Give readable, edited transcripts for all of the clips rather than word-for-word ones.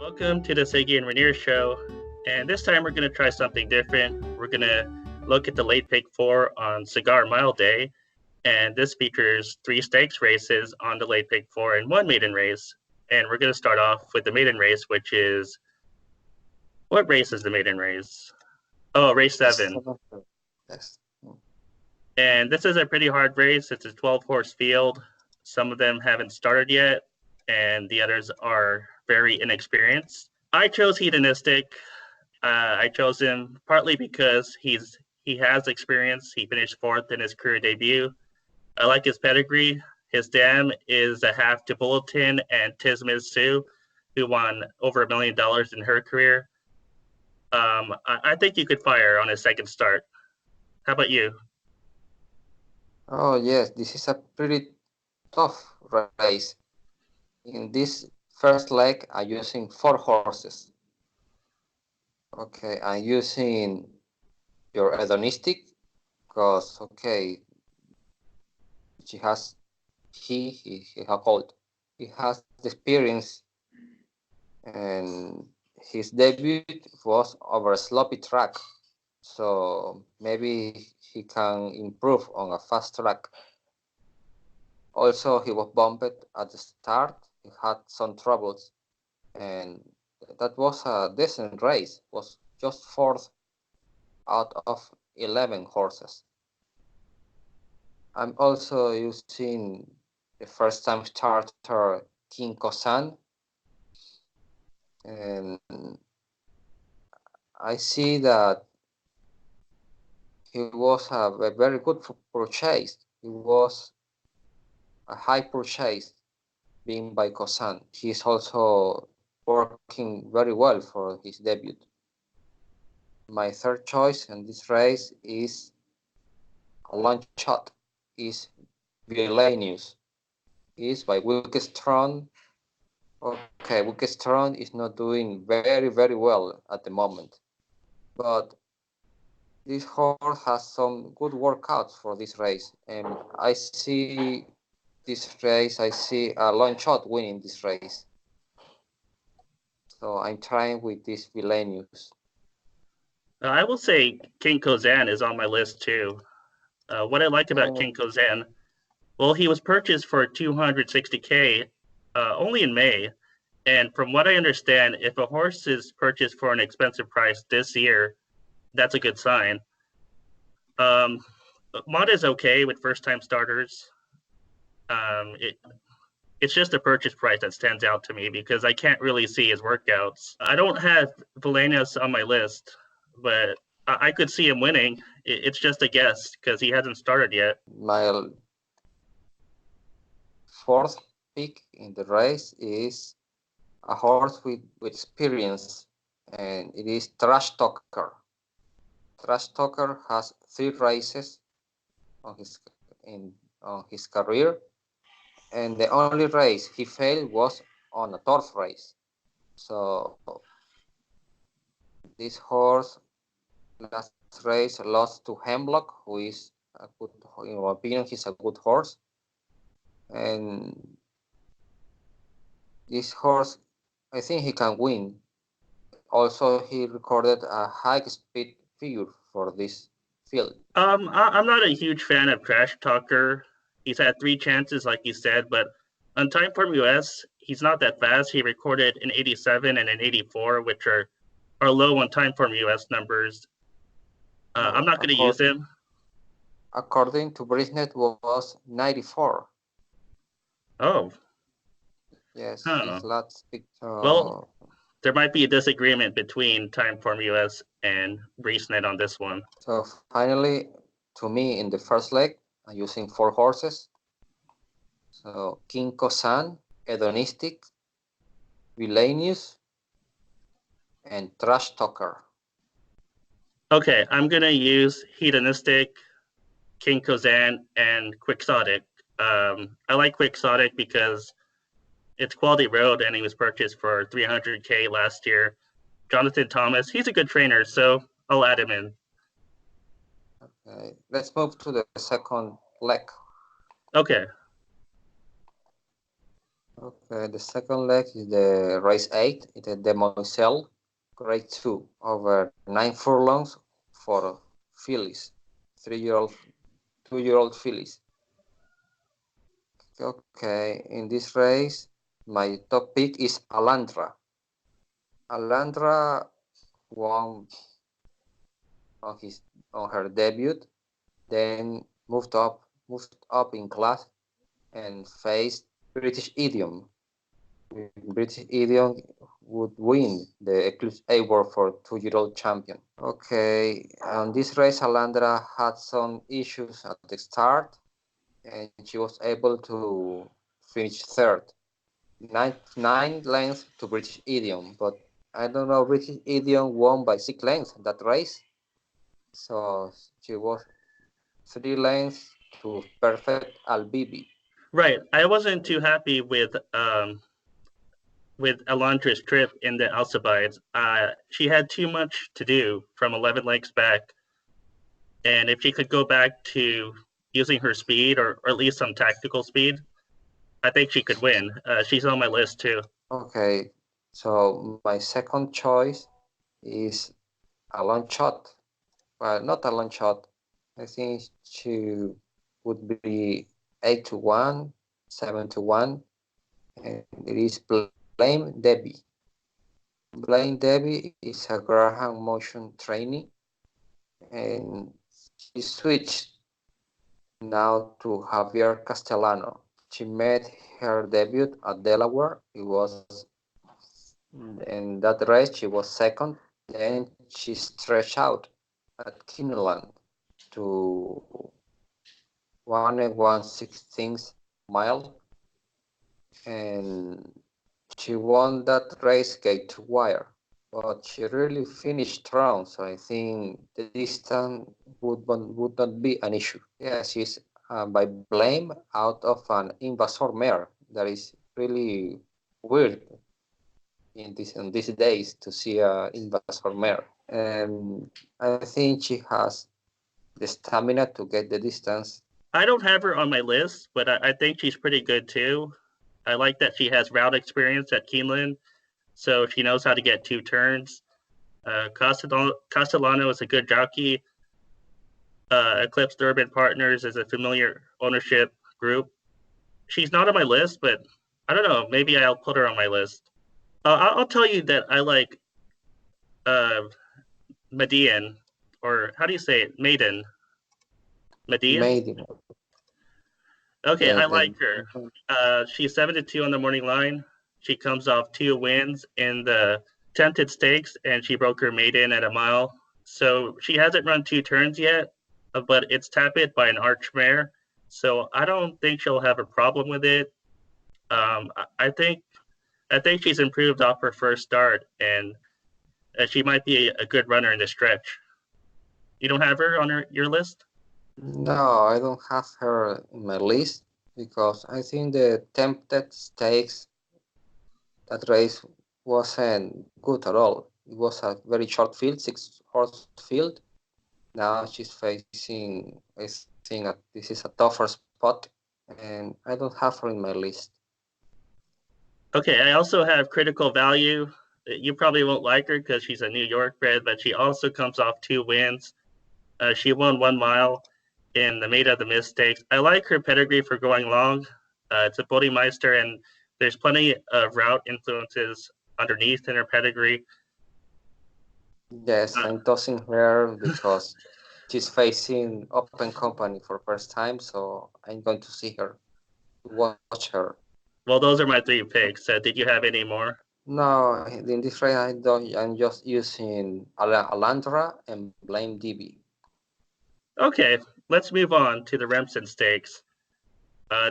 Welcome to the Sigi Reinier show. And this time we're going to try something different. We're going to look at the late pick four on Cigar Mile Day. And this features 3 stakes races on the late pick four and 1 maiden race. And we're going to start off with the maiden race, which is, what race is the maiden race? Oh, race 7. Yes. And this is a pretty hard race. It's a 12-horse field. Some of them haven't started yet, and the others are very inexperienced. I chose Hedonistic. I chose him partly because he has experience. He finished 4th in his career debut. I like his pedigree. His dam is a half to Bulletin and Tismiz Sue, who won over $1 million in her career. I think you could fire on his second start. How about you? Oh, yes, this is a pretty tough race. In this first leg, I'm using 4 horses. Okay, I'm using your hedonistic because, okay, he has the experience, and his debut was over a sloppy track. So maybe he can improve on a fast track. Also, he was bumped at the start. He had some troubles, and that was a decent race. Was just 4th out of 11 horses. I'm also using the first-time starter King Kosan, and I see that he was a very good purchase. He was a high purchase being by Kosan. He's also working very well for his debut. My third choice in this race is a long shot, is Violanius. Is by Wilkestrand. Okay, Wilkestrand is not doing very well at the moment, but this horse has some good workouts for this race, and I see a long shot winning this race. So I'm trying with this Villainius. I will say King Kozan is on my list too. What I like about King Kozan, well, he was purchased for $260K only in May. And from what I understand, if a horse is purchased for an expensive price this year, that's a good sign. Mod is okay with first-time starters. It's just the purchase price that stands out to me because I can't really see his workouts. I don't have Valenas on my list, but I could see him winning. It's just a guess because he hasn't started yet. My 4th pick in the race is a horse with experience, and it is Trash Talker. Trash Talker has 3 races on his career, and the only race he failed was on a turf race. So this horse last race lost to Hemlock, who is a good, in my opinion, he's a good horse. And this horse, I think he can win. Also, he recorded a high speed figure for this field. I'm not a huge fan of Trash Talker. He's had 3 chances, like you said, but on Timeform US, he's not that fast. He recorded an 87 and an 84, which are low on Timeform US numbers. I'm not going to use him. According to Brisnet, was 94. Oh. Yes, his last picture. Well, there might be a disagreement between Timeform US and Brisnet on this one. So finally, to me, in the first leg, I'm using 4 horses. So King Kosan, Hedonistic, Villainius, and Trash Talker. Okay, I'm going to use Hedonistic, King Kozan, and Quixotic. I like Quixotic because it's quality road, and he was purchased for $300K last year. Jonathan Thomas, he's a good trainer, so I'll add him in. Okay, let's move to the second leg. Okay. Okay, the second leg is the race 8, it's a Demoiselle, grade 2, over 9 furlongs for fillies, 3-year-old, 2-year-old fillies. Okay, in this race, my top pick is Alandra. Alandra won on his on her debut, then moved up in class and faced British Idiom. British Idiom would win the Eclipse Award for 2-year-old champion. Okay, on this race, Alandra had some issues at the start, and she was able to finish third. Nine lengths to British Idiom, but I don't know, British Idiom won by 6 lengths that race. So she was 3 lengths to perfect Albibi. Right. I wasn't too happy with Elantra's trip in the Alcibiades. She had too much to do from 11 legs back, and if she could go back to using her speed or at least some tactical speed, I think she could win. She's on my list too. Okay, so my second choice is a long shot. Well, not a long shot. I think she would be 8-1, 7-1, and it is Blame Debbie. Blame Debbie is a Graham motion trainee, and she switched now to Javier Castellano. She made her debut at Delaware. It was in that race she was second. Then she stretched out at Kineland to 1 and 1/16 mile, and she won that race gate to wire. But she really finished strong, so I think the distance would not be an issue. Yeah, she's by blame out of an invasor mare. That is really weird in these days to see a invasor mare. And I think she has the stamina to get the distance. I don't have her on my list, but I think she's pretty good too. I like that she has route experience at Keeneland, so she knows how to get 2 turns. Castellano is a good jockey. Eclipse Urban Partners is a familiar ownership group. She's not on my list, but I don't know. Maybe I'll put her on my list. I'll tell you that I like uh, Median, or how do you say it? Maiden. Median? Maiden. Okay, Yes, I like her. She's 7-2 on the morning line. She comes off 2 wins in the Tempted Stakes, and she broke her maiden at a mile. So she hasn't run 2 turns yet, but it's tapped by an arch mare. So I don't think she'll have a problem with it. I think she's improved off her first start, and she might be a good runner in the stretch. You don't have her on your list? No, I don't have her in my list because I think the Tempted Stakes, that race wasn't good at all. It was a very short field, 6-horse field. Now she's facing, I think this is a tougher spot, and I don't have her in my list. Okay, I also have Critical Value. You probably won't like her because she's a New York bred, but she also comes off 2 wins. She won 1 mile in the Maid of the Mist Stakes. I like her pedigree for going long. It's a Bodemeister, and there's plenty of route influences underneath in her pedigree. Yes, I'm tossing her because she's facing Open Company for first time, so I'm going to see her, watch her. Well, those are my 3 picks. Did you have any more? No, in this race I don't. I'm just using Alandra and Blame DB. Okay, let's move on to the Remsen Stakes.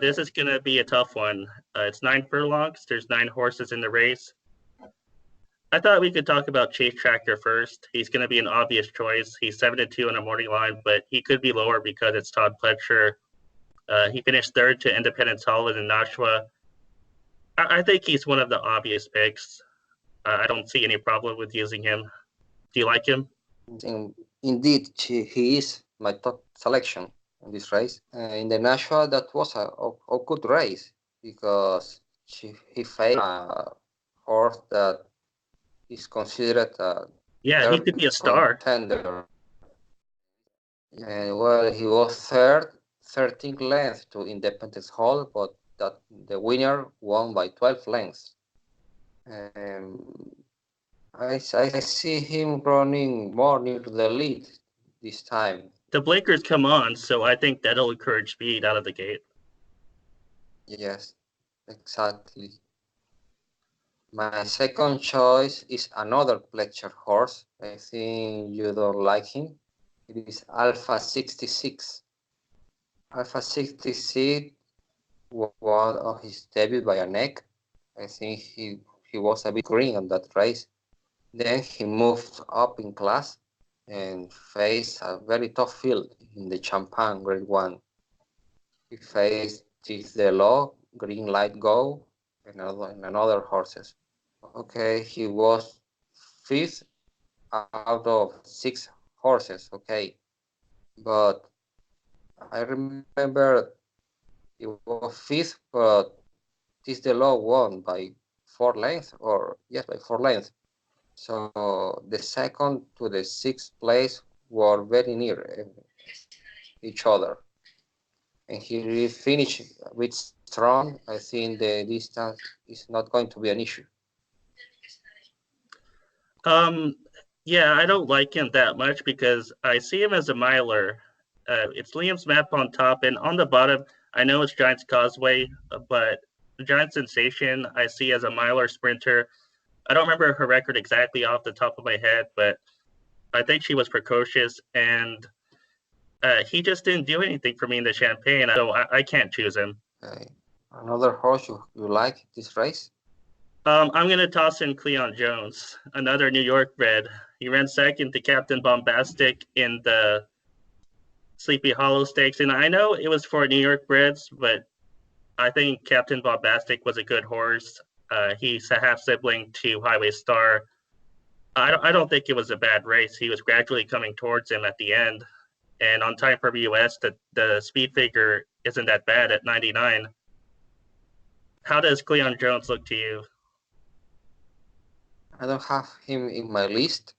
This is going to be a tough one. It's 9 furlongs. There's 9 horses in the race. I thought we could talk about Chase Tracker first. He's going to be an obvious choice. He's 7-2 on a morning line, but he could be lower because it's Todd Pletcher. He finished third to Independence Holland and Nashua. I think he's one of the obvious picks. I don't see any problem with using him. Do you like him? Indeed, he is my top selection in this race. In the Nashua, that was a good race because he faced a horse that is considered a Yeah, he third could be a star. contender. And well, he was third, 13 lengths to Independence Hall, but that the winner won by 12 lengths. I see him running more near the lead this time. The blinkers come on, so I think that'll encourage speed out of the gate. Yes, exactly. My second choice is another Pletcher horse. I think you don't like him. It is Alpha 66. Alpha 66 won on his debut by a neck. I think he was a bit green on that race. Then he moved up in class and faced a very tough field in the Champagne Grade 1. He faced Tis the Law, Green Light Go, and another horses. Okay, he was fifth out of six horses, okay. But I remember it was fifth, but Tis the Law won by 4 lengths, or yes, by 4 lengths. So the second to the sixth place were very near each other. And he finished with strong. I think the distance is not going to be an issue. Um, yeah, I don't like him that much because I see him as a miler. It's Liam's map on top, and on the bottom, I know it's Giants Causeway, but the Giant Sensation I see as a miler sprinter. I don't remember her record exactly off the top of my head, but I think she was precocious, and he just didn't do anything for me in the Champagne, so I can't choose him. Okay. Another horse you like this race? I'm going to toss in Cleon Jones, another New York bred. He ran second to Captain Bombastic in the Sleepy Hollow Stakes, and I know it was for New York breds, but I think Captain Bombastic was a good horse. He's a half sibling to Highway Star. I don't think it was a bad race. He was gradually coming towards him at the end, and on Time for US, the speed figure isn't that bad at 99. How does Cleon Jones look to you? I don't have him in my list.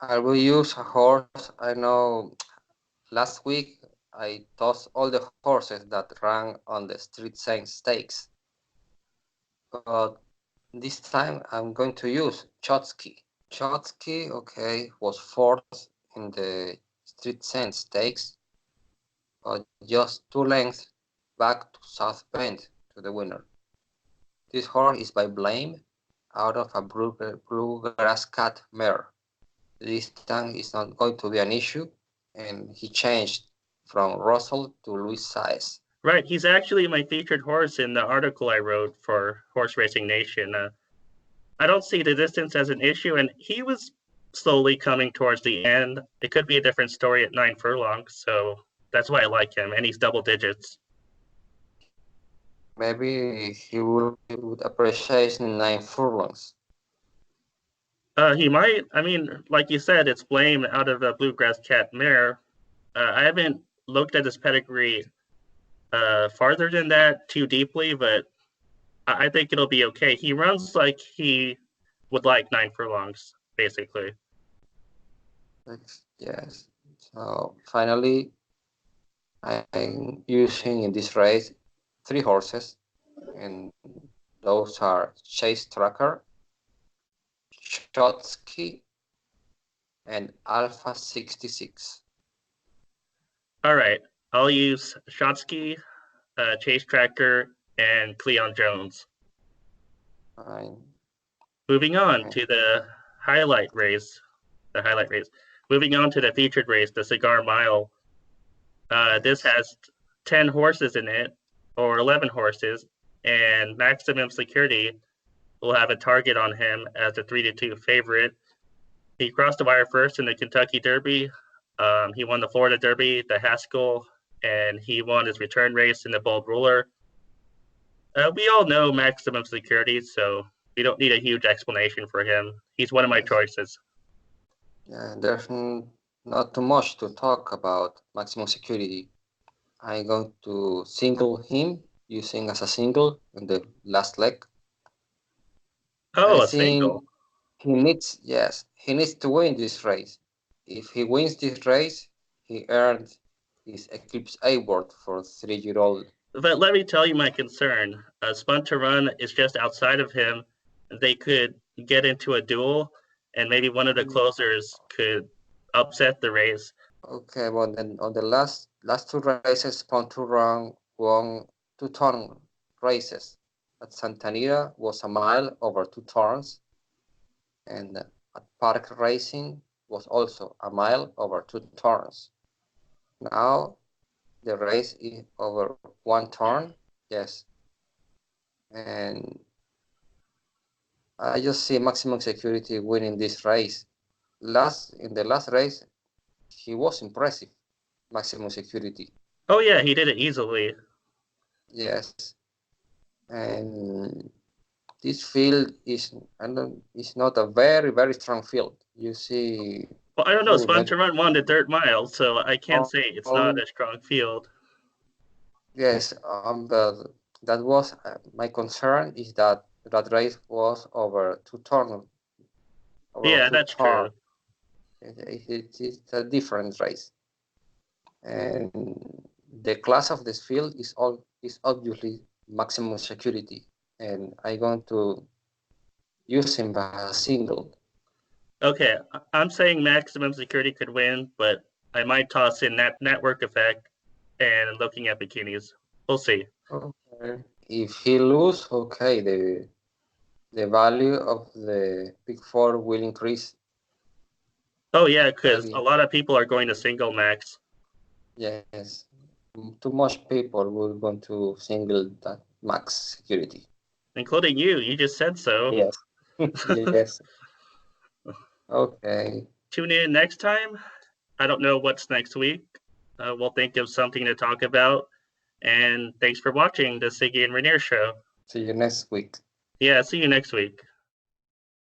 I will use a horse. I know last week I tossed all the horses that ran on the Street Saint Stakes. But this time I'm going to use Chotsky. Chotsky, okay, was fourth in the Street Saint Stakes, but just 2 lengths back to South Bend to the winner. This horse is by Blame out of a Bluegrass Cat mare. The distance is not going to be an issue, and he changed from Russell to Louis Saez. Right, he's actually my featured horse in the article I wrote for Horse Racing Nation. I don't see the distance as an issue, and he was slowly coming towards the end. It could be a different story at 9 furlongs, so that's why I like him, and he's double digits. Maybe he would appreciate 9 furlongs. He might. I mean, like you said, it's Blame out of a Bluegrass Cat mare. I haven't looked at his pedigree farther than that too deeply, but I think it'll be okay. He runs like he would like 9 furlongs, basically. Yes. So finally, I'm using in this race 3 horses, and those are Chase Tracker, Chotsky, and Alpha 66. All right, I'll use Shotsky, Chase Tracker, and Cleon Jones. Fine. Moving on to the highlight race. Moving on to the featured race, the Cigar Mile. This has 10 horses in it, or 11 horses, and Maximum Security will have a target on him as a 3-2 favorite. He crossed the wire first in the Kentucky Derby. He won the Florida Derby, the Haskell, and he won his return race in the Bold Ruler. We all know Maximum Security, so we don't need a huge explanation for him. He's one of my choices. Yeah, there's not too much to talk about Maximum Security. I'm going to single him using as a single in the last leg. Oh, I a think single. he needs to win this race. If he wins this race, he earned his Eclipse Award for 3-year-old. But let me tell you my concern. Spun to Run is just outside of him. They could get into a duel, and maybe one of the closers could upset the race. Okay, well then on the last two races, Spun to Run won 2-turn races. At Santa Anita was a mile over 2 turns, and at Park Racing was also a mile over 2 turns. Now the race is over 1 turn, yes, and I just see maximum security winning this race. In the last race, he was impressive. Maximum security, Oh yeah, he did it easily. yes, and this field is not a very strong field. You see, Well, I don't know. Spun to Run won the dirt mile, so I can't all, say it's not all a strong field. yes, but that was my concern is that that race was over Yeah, two that's turn. true. It's a different race, and the class of this field is obviously maximum security, and I'm going to use him as a single. Okay, I'm saying maximum security could win, but I might toss in that network effect and looking at bikinis. We'll see. Okay. If he lose, okay, the value of the Big Four will increase Oh yeah, because a very. lot of people are going to single max, Yes, too much people will want to single that max security. including you. You just said so. Yes. Yes. Okay. Tune in next time. I don't know what's next week. We'll think of something to talk about. And thanks for watching the Sigi and Reinier show. See you next week. Yeah, see you next week.